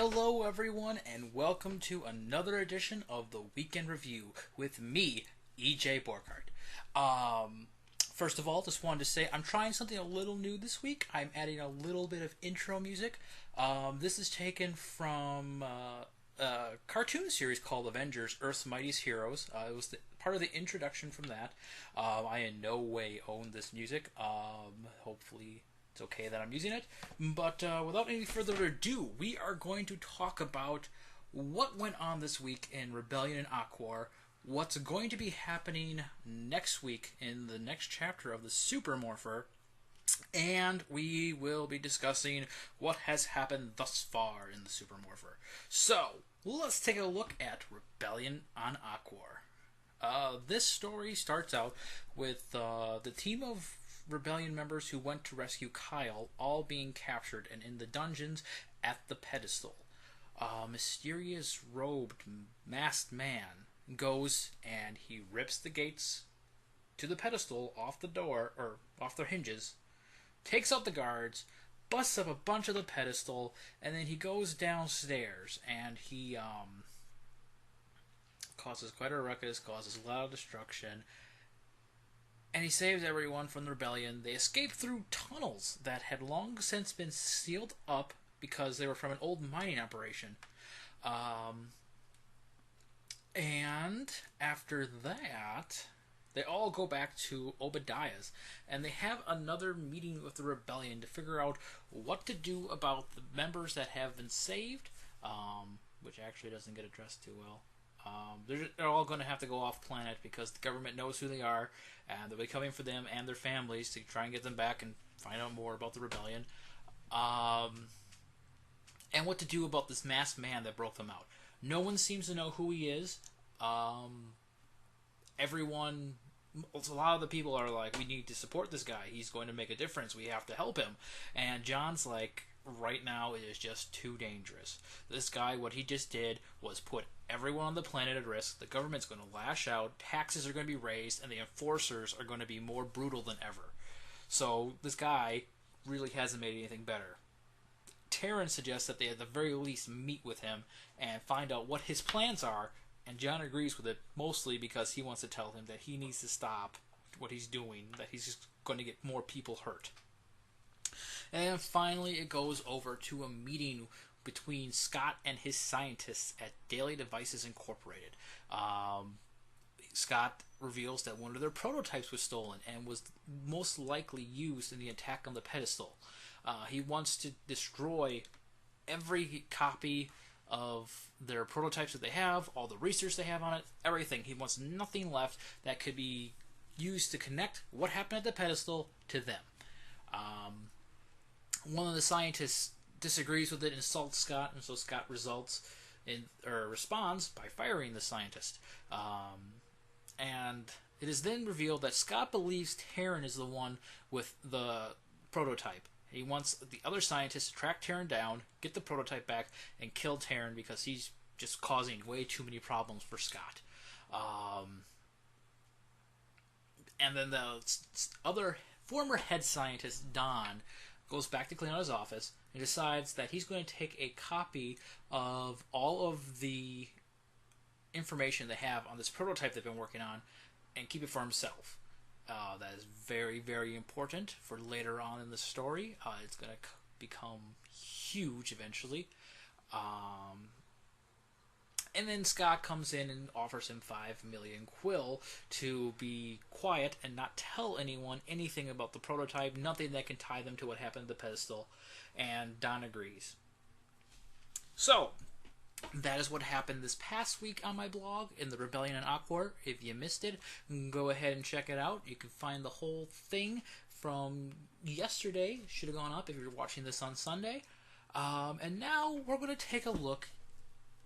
Hello, everyone, and welcome to another edition of the Weekend Review with me, EJ Borghardt. First of all, just wanted to say I'm trying something a little new this week. I'm adding a little bit of intro music. This is taken from a cartoon series called Avengers: Earth's Mightiest Heroes. It was part of the introduction from that. I in no way own this music. Hopefully it's okay that I'm using it. But without any further ado, we are going to talk about what went on this week in Rebellion and Aquar, what's going to be happening next week in the next chapter of the Super Morpher, and we will be discussing what has happened thus far in the Super Morpher. So, let's take a look at Rebellion on Aquar. This story starts out with the team of Rebellion members who went to rescue Kyle all being captured and in the dungeons at the pedestal. A mysterious robed masked man goes and he rips the gates to the pedestal off the door, or off their hinges, takes out the guards, busts up a bunch of the pedestal, and then he goes downstairs and he causes quite a ruckus, causes a lot of destruction, and he saves everyone from the rebellion. They escape through tunnels that had long since been sealed up because they were from an old mining operation. And after that, they all go back to Obadiah's, and they have another meeting with the rebellion to figure out what to do about the members that have been saved, which actually doesn't get addressed too well. They're all going to have to go off planet because the government knows who they are, and they'll be coming for them and their families to try and get them back and find out more about the rebellion. And what to do about this masked man that broke them out. No one seems to know who he is. Everyone, a lot of the people are like, we need to support this guy. He's going to make a difference. We have to help him. And John's like, right now it is just too dangerous. This guy, what he just did was put everyone on the planet at risk. The government's going to lash out, taxes are going to be raised, and the enforcers are going to be more brutal than ever. So this guy really hasn't made anything better. Terran suggests that they at the very least meet with him and find out what his plans are, and John agrees with it, mostly because he wants to tell him that he needs to stop what he's doing, that he's just going to get more people hurt. And finally, it goes over to a meeting between Scott and his scientists at Daily Devices Incorporated. Scott reveals that one of their prototypes was stolen and was most likely used in the attack on the pedestal. He wants to destroy every copy of their prototypes that they have, all the research they have on it, everything. He wants nothing left that could be used to connect what happened at the pedestal to them. One of the scientists disagrees with it, insults Scott, and so Scott responds by firing the scientist. And it is then revealed that Scott believes Terran is the one with the prototype. He wants the other scientists to track Terran down, get the prototype back, and kill Terran because he's just causing way too many problems for Scott. And then the other former head scientist, Don, goes back to clean out his office and decides that he's going to take a copy of all of the information they have on this prototype they've been working on and keep it for himself. That is very, very important for later on in the story. It's going to become huge eventually. And then Scott comes in and offers him 5 million quill to be quiet and not tell anyone anything about the prototype, nothing that can tie them to what happened at the pedestal. And Don agrees. So, that is what happened this past week on my blog in the Rebellion and Aquar. If you missed it, go ahead and check it out. You can find the whole thing from yesterday. Should have gone up if you're watching this on Sunday. And now we're going to take a look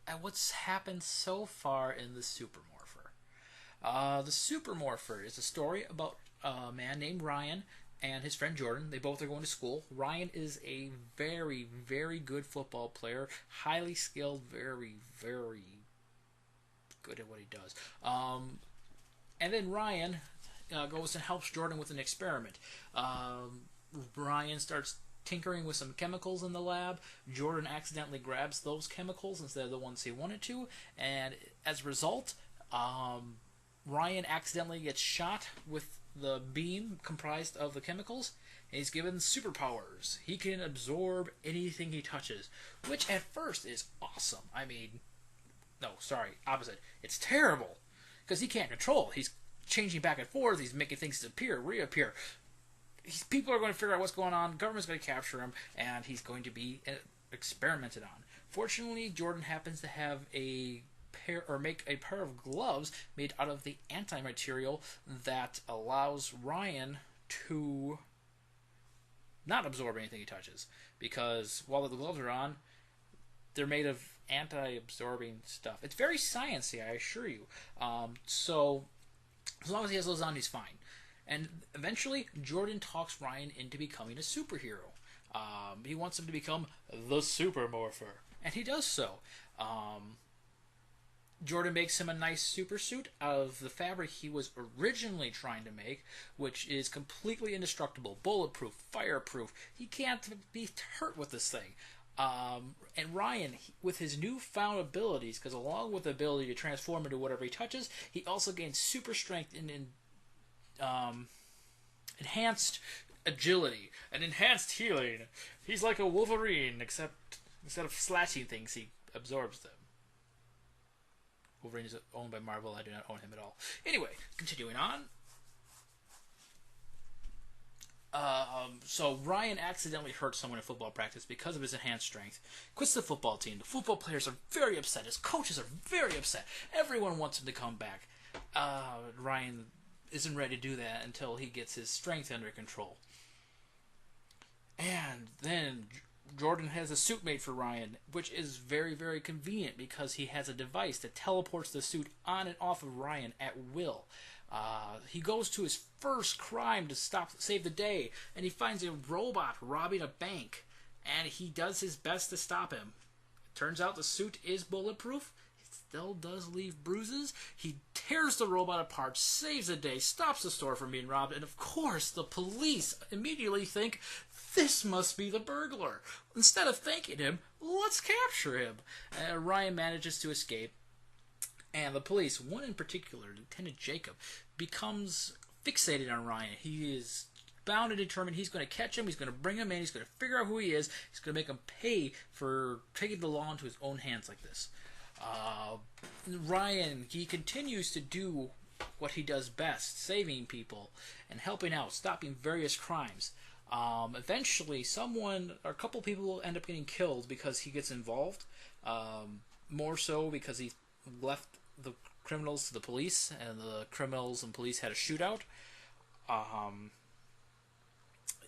at what's happened so far in the Super Morpher. The Super Morpher is a story about a man named Ryan and his friend Jordan. They both are going to school. Ryan is a very, very good football player, highly skilled, very, very good at what he does. And then Ryan goes and helps Jordan with an experiment. Ryan starts tinkering with some chemicals in the lab. Jordan accidentally grabs those chemicals instead of the ones he wanted to, and as a result, Ryan accidentally gets shot with the beam comprised of the chemicals, and he's given superpowers. He can absorb anything he touches, which at first is awesome. I mean, no, sorry, opposite. It's terrible, because he can't control. He's changing back and forth. He's making things disappear, reappear. People are going to figure out what's going on. Government's going to capture him, and he's going to be experimented on. Fortunately, Jordan happens to have make a pair of gloves made out of the anti-material that allows Ryan to not absorb anything he touches. Because while the gloves are on, they're made of anti-absorbing stuff. It's very sciencey, I assure you. So as long as he has those on, he's fine. And eventually, Jordan talks Ryan into becoming a superhero. He wants him to become the Supermorpher, and he does so. Jordan makes him a nice super suit out of the fabric he was originally trying to make, which is completely indestructible, bulletproof, fireproof. He can't be hurt with this thing. And Ryan, with his newfound abilities, because along with the ability to transform into whatever he touches, he also gains super strength and enhanced agility and enhanced healing. He's like a Wolverine, except instead of slashing things, he absorbs them. Wolverine is owned by Marvel. I do not own him at all. Anyway, continuing on. So Ryan accidentally hurt someone in football practice because of his enhanced strength. Quits the football team. The football players are very upset. His coaches are very upset. Everyone wants him to come back. Ryan isn't ready to do that until he gets his strength under control. And then Jordan has a suit made for Ryan, which is very, very convenient because he has a device that teleports the suit on and off of Ryan at will. He goes to his first crime to save the day, and he finds a robot robbing a bank, and he does his best to stop him. It turns out the suit is bulletproof. It still does leave bruises. He tears the robot apart, saves the day, stops the store from being robbed, and of course the police immediately think, this must be the burglar. Instead of thanking him, let's capture him. Ryan manages to escape. And the police, one in particular, Lieutenant Jacob, becomes fixated on Ryan. He is bound and determined he's going to catch him, he's going to bring him in, he's going to figure out who he is, he's going to make him pay for taking the law into his own hands like this. Ryan, he continues to do what he does best, saving people and helping out, stopping various crimes. Eventually, a couple people end up getting killed because he gets involved. More so because he left the criminals to the police, and the criminals and police had a shootout.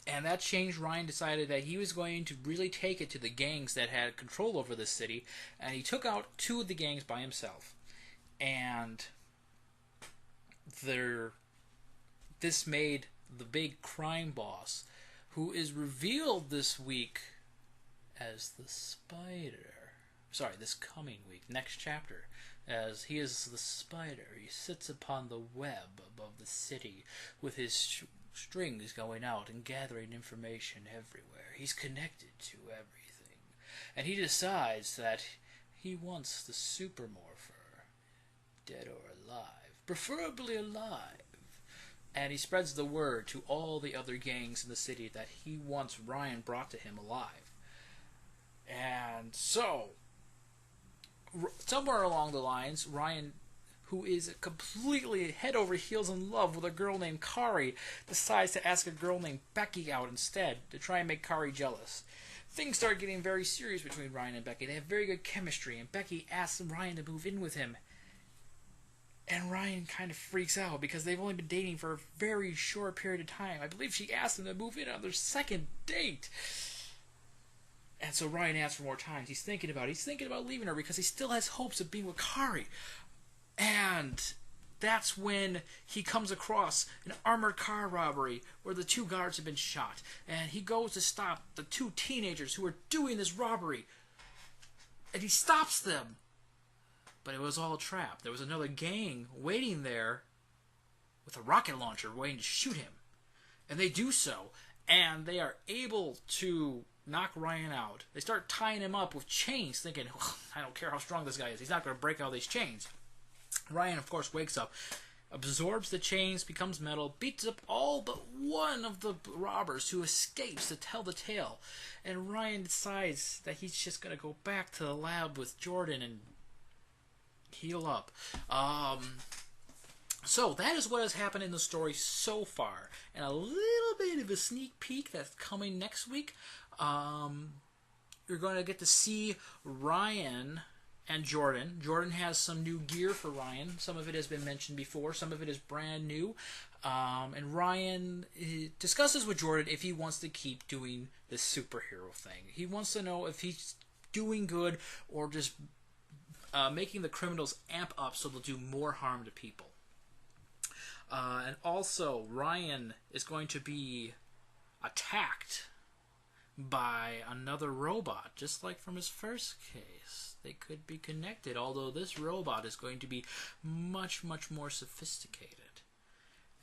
And that changed. Ryan decided that he was going to really take it to the gangs that had control over this city, and he took out 2 of the gangs by himself. And this made the big crime boss, who is revealed this week as the Spider. Sorry, this coming week, next chapter, as he is the Spider. He sits upon the web above the city with his strings going out and gathering information everywhere. He's connected to everything. And he decides that he wants the Supermorpher, dead or alive, preferably alive. And he spreads the word to all the other gangs in the city that he wants Ryan brought to him alive. And so, somewhere along the lines, Ryan, who is completely head over heels in love with a girl named Kari, decides to ask a girl named Becky out instead to try and make Kari jealous. Things start getting very serious between Ryan and Becky. They have very good chemistry, and Becky asks Ryan to move in with him. And Ryan kind of freaks out because they've only been dating for a very short period of time. I believe she asked him to move in on their second date. And so Ryan asks for more time. He's thinking about leaving her because he still has hopes of being with Kari. And that's when he comes across an armored car robbery where the 2 guards have been shot. And he goes to stop the 2 teenagers who are doing this robbery. And he stops them. But it was all a trap. There was another gang waiting there with a rocket launcher waiting to shoot him. And they do so. and they are able to knock Ryan out. They start tying him up with chains, thinking, I don't care how strong this guy is, he's not going to break all these chains. Ryan, of course, wakes up, absorbs the chains, becomes metal, beats up all but one of the robbers who escapes to tell the tale. And Ryan decides that he's just going to go back to the lab with Jordan and heal up. So that is what has happened in the story so far. And a little bit of a sneak peek that's coming next week. You're going to get to see Ryan and Jordan. Jordan has some new gear for Ryan. Some of it has been mentioned before. Some of it is brand new. And Ryan discusses with Jordan if he wants to keep doing this superhero thing. He wants to know if he's doing good or just making the criminals amp up so they'll do more harm to people. And also, Ryan is going to be attacked by another robot, just like from his first case. They could be connected, although this robot is going to be much, much more sophisticated.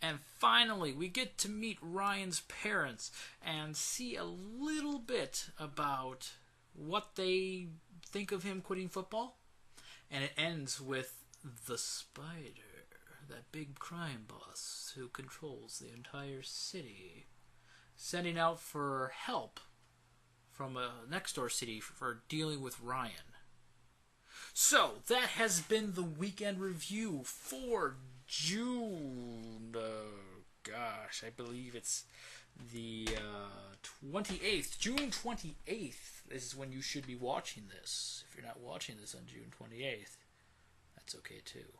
And finally, we get to meet Ryan's parents and see a little bit about what they think of him quitting football. And it ends with the Spider, that big crime boss who controls the entire city, sending out for help from a next door city for dealing with Ryan. So, that has been the weekend review for June. I believe it's the 28th. June 28th is when you should be watching this. If you're not watching this on June 28th, that's okay too.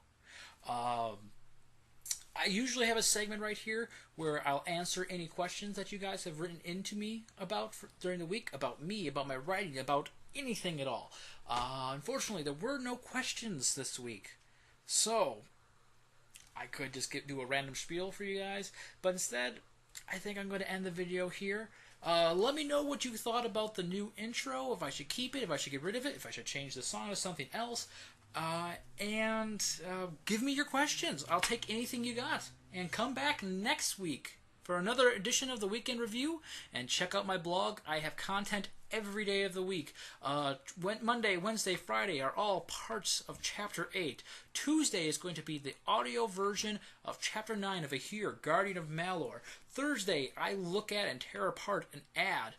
I usually have a segment right here where I'll answer any questions that you guys have written into me about during the week, about me, about my writing, about anything at all. Unfortunately, there were no questions this week, so I could just do a random spiel for you guys, but instead, I think I'm going to end the video here. Let me know what you thought about the new intro, if I should keep it, if I should get rid of it, if I should change the song to something else. And give me your questions. I'll take anything you got. And come back next week for another edition of the Weekend Review. And check out my blog. I have content every day of the week. Monday, Wednesday, Friday are all parts of Chapter 8. Tuesday is going to be the audio version of Chapter 9 of Ahir, Guardian of Malor. Thursday, I look at and tear apart an ad.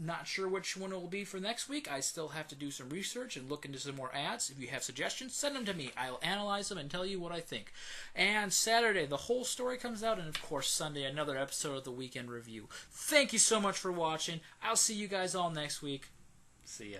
Not sure which one it will be for next week. I still have to do some research and look into some more ads. If you have suggestions, send them to me. I'll analyze them and tell you what I think. And Saturday, the whole story comes out. And, of course, Sunday, another episode of the Weekend Review. Thank you so much for watching. I'll see you guys all next week. See ya.